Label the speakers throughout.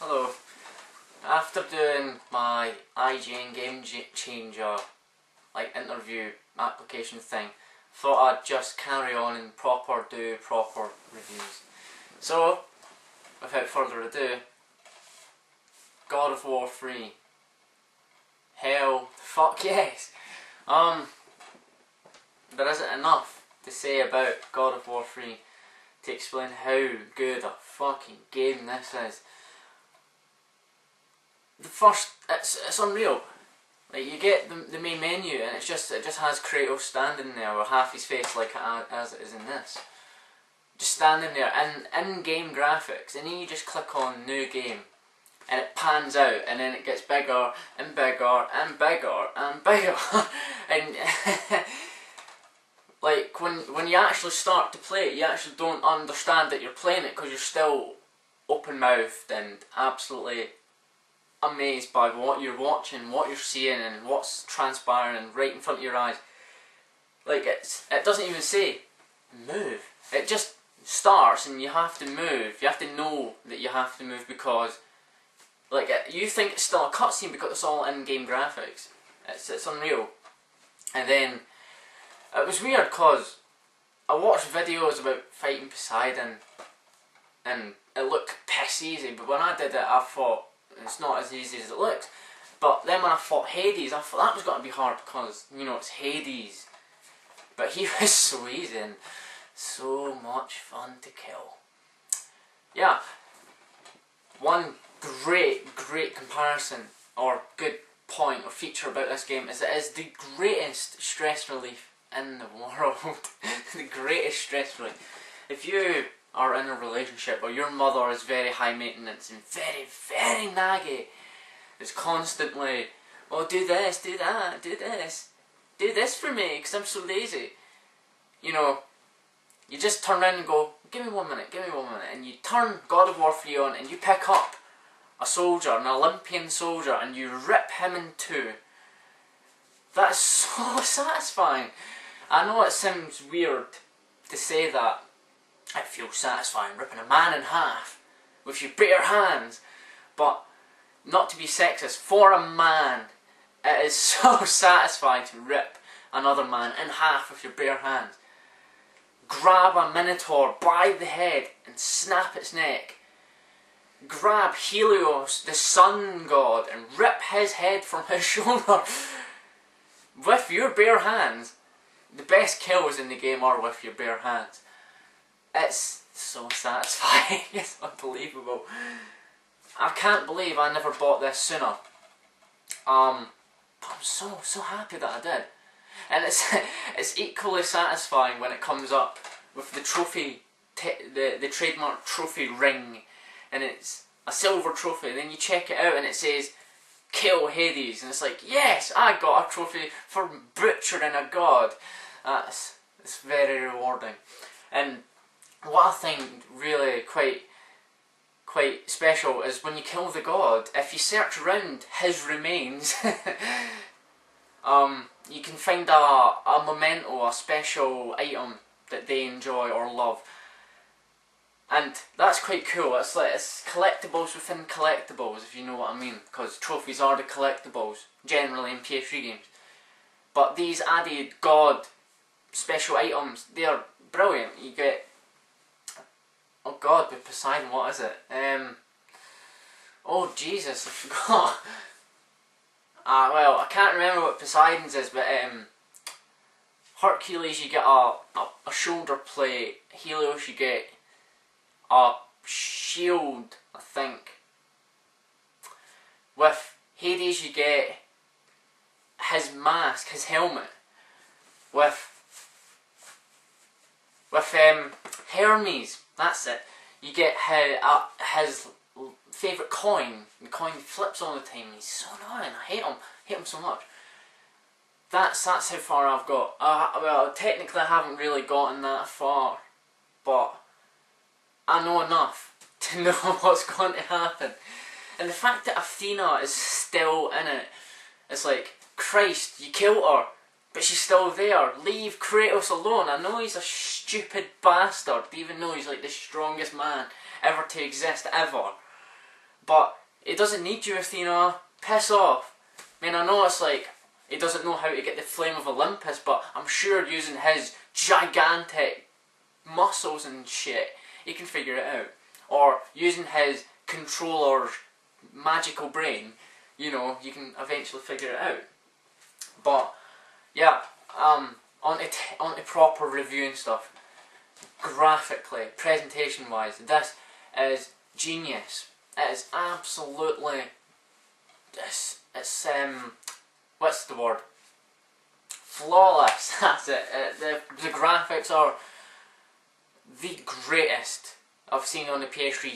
Speaker 1: Hello. After doing my IGN Game Changer interview application thing, thought I'd just carry on and do proper reviews. So, without further ado, God of War 3. Hell, fuck yes! There isn't enough to say about God of War 3 to explain how good a fucking game this is. The first, it's unreal. Like, you get the main menu and it just has Kratos standing there with half his face as it is in this. Just standing there in-game graphics, and then you just click on New Game and it pans out and then it gets bigger and bigger and bigger and bigger. And like when you actually start to play it, you actually don't understand that you're playing it because you're still open-mouthed and absolutely amazed by what you're watching, what you're seeing, and what's transpiring right in front of your eyes. Like, it doesn't even say move. It just starts and you have to move. You have to know that you have to move because, like, you think it's still a cutscene because it's all in-game graphics. It's unreal. And then it was weird because I watched videos about fighting Poseidon and it looked piss easy, but when I did it I thought it's not as easy as it looks. But then when I fought Hades, I thought that was going to be hard because, you know, it's Hades. But he was so easy and so much fun to kill. Yeah, one great comparison or good point or feature about this game is it is the greatest stress relief in the world. The greatest stress relief. If you are in a relationship or your mother is very high maintenance and very naggy, it's constantly, oh, do this, do that, do this for me because I'm so lazy. You know, you just turn around and go, give me 1 minute, and you turn God of War 3 on and you pick up a soldier, an Olympian soldier, and you rip him in two. That's so satisfying. I know it sounds weird to say that. It feels satisfying ripping a man in half with your bare hands, but not to be sexist, for a man it is so satisfying to rip another man in half with your bare hands. Grab a minotaur by the head and snap its neck. Grab Helios, the sun god, and rip his head from his shoulder with your bare hands. The best kills in the game are with your bare hands. It's so satisfying. It's unbelievable. I can't believe I never bought this sooner. I'm so happy that I did. And it's equally satisfying when it comes up with the trophy, the trademark trophy ring, and it's a silver trophy. And then you check it out and it says kill Hades, and it's like, yes, I got a trophy for butchering a god. It's very rewarding. And what I think really quite special is when you kill the god, if you search around his remains, you can find a memento, a special item that they enjoy or love. And that's quite cool. It's like, it's collectibles within collectibles, if you know what I mean, because trophies are the collectibles, generally in PS3 games. But these added god special items, they're brilliant. You get, oh god, with Poseidon, what is it? Oh Jesus, I forgot. Well, I can't remember what Poseidon's is, but Hercules you get a shoulder plate, Helios you get a shield, I think. With Hades you get his mask, his helmet. With Hermes, that's it, you get his favourite coin. The coin flips all the time and he's so annoying. I hate him so much. That's how far I've got. Well, technically I haven't really gotten that far, but I know enough to know what's going to happen. And the fact that Athena is still in it, it's like, Christ, you killed her, but she's still there. Leave Kratos alone. I know he's a stupid bastard, even though he's like the strongest man ever to exist, ever. But he doesn't need you, Athena. Piss off. I mean, I know it's like he doesn't know how to get the flame of Olympus, but I'm sure using his gigantic muscles and shit, he can figure it out. Or using his controller's magical brain, you know, you can eventually figure it out. But yeah, on to proper reviewing stuff. Graphically, presentation wise, this is genius. It is absolutely, it's what's the word? Flawless. That's it. The graphics are the greatest I've seen on the PS3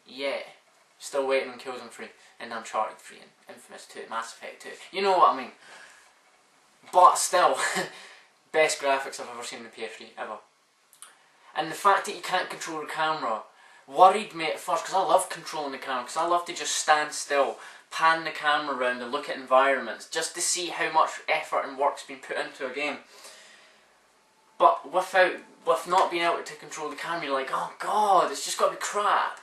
Speaker 1: yet. Still waiting on Killzone 3 and Uncharted 3 and Infamous 2, Mass Effect 2. You know what I mean. But still, best graphics I've ever seen on the PS3 ever. And the fact that you can't control the camera worried me at first, because I love controlling the camera, because I love to just stand still, pan the camera around and look at environments, just to see how much effort and work's been put into a game. But with not being able to control the camera, you're like, oh god, it's just got to be crap.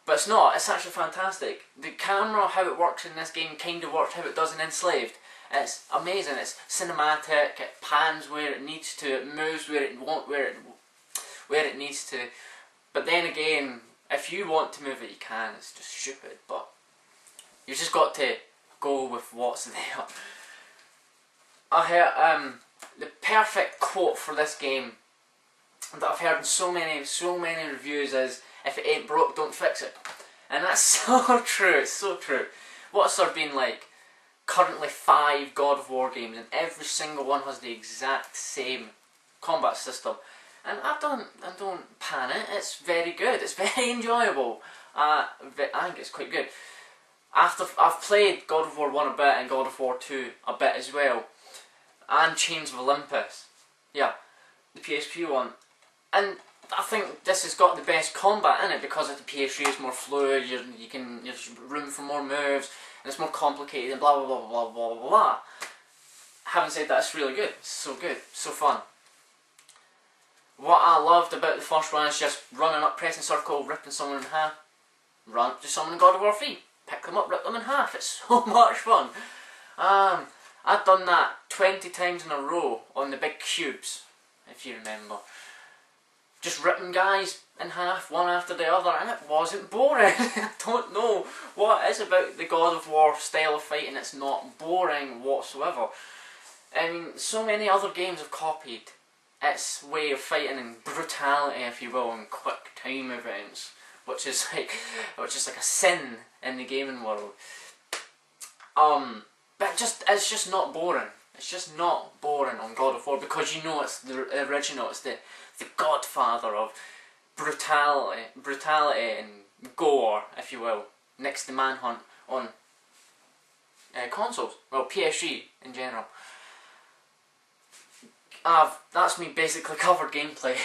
Speaker 1: But it's not, it's actually fantastic. The camera, how it works in this game, kind of works how it does in Enslaved. It's amazing, it's cinematic, it pans where it needs to, it moves where it needs to. But then again, if you want to move it, you can. It's just stupid, but you've just got to go with what's there. I heard the perfect quote for this game that I've heard in so many reviews is, "If it ain't broke, don't fix it." And that's so true. It's so true. What's there been like currently 5 God of War games, and every single one has the exact same combat system. And I don't pan it. It's very good. It's very enjoyable. I think it's quite good. After I've played God of War 1 a bit and God of War 2 a bit as well, and Chains of Olympus, yeah, the PSP one, and I think this has got the best combat in it because of the PS3 is more fluid. There's room for more moves, and it's more complicated and blah blah blah blah blah blah blah. Having said that, it's really good. It's so good, so fun. What I loved about the first one is just running up, pressing circle, ripping someone in half. Run up to someone in God of War 3, pick them up, rip them in half. It's so much fun. I've done that 20 times in a row on the big cubes, if you remember. Just ripping guys in half, one after the other, and it wasn't boring. I don't know what it is about the God of War style of fighting, it's not boring whatsoever. I mean, so many other games have copied its way of fighting and brutality, if you will, and quick time events, which is like a sin in the gaming world. But it's just not boring. It's just not boring on God of War because you know it's the original. It's the godfather of brutality and gore, if you will. Next to Manhunt on consoles. Well, PS3 in general. That's me basically covered gameplay.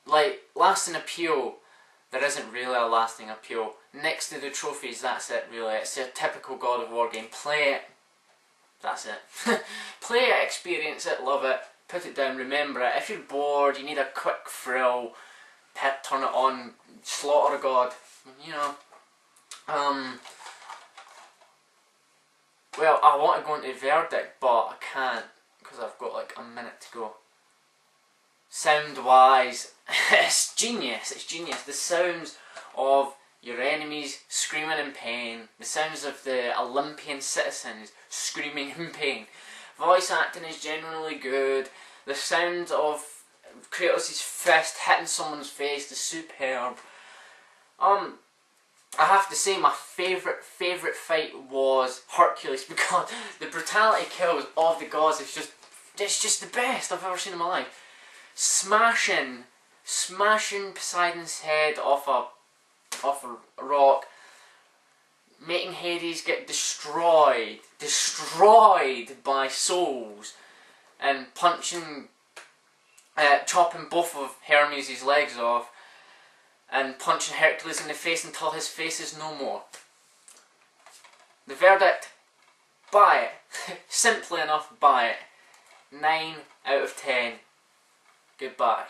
Speaker 1: Like, lasting appeal, there isn't really a lasting appeal. Next to the trophies, that's it really. It's a typical God of War game. Play it, that's it. Play it, experience it, love it, put it down, remember it. If you're bored, you need a quick thrill, turn it on, slaughter a god, you know. Well, I want to go into verdict, but I can't because I've got like a minute to go. Sound wise, it's genius, it's genius. The sounds of your enemies screaming in pain, the sounds of the Olympian citizens screaming in pain. Voice acting is generally good. The sound of Kratos' fist hitting someone's face is superb. I have to say my favourite fight was Hercules because the brutality kills of the gods is just the best I've ever seen in my life. Smashing Poseidon's head off a rock, making Hades get destroyed by souls, and chopping both of Hermes' legs off, and punching Hercules in the face until his face is no more. The verdict, buy it. Simply enough, buy it. 9 out of 10. Goodbye.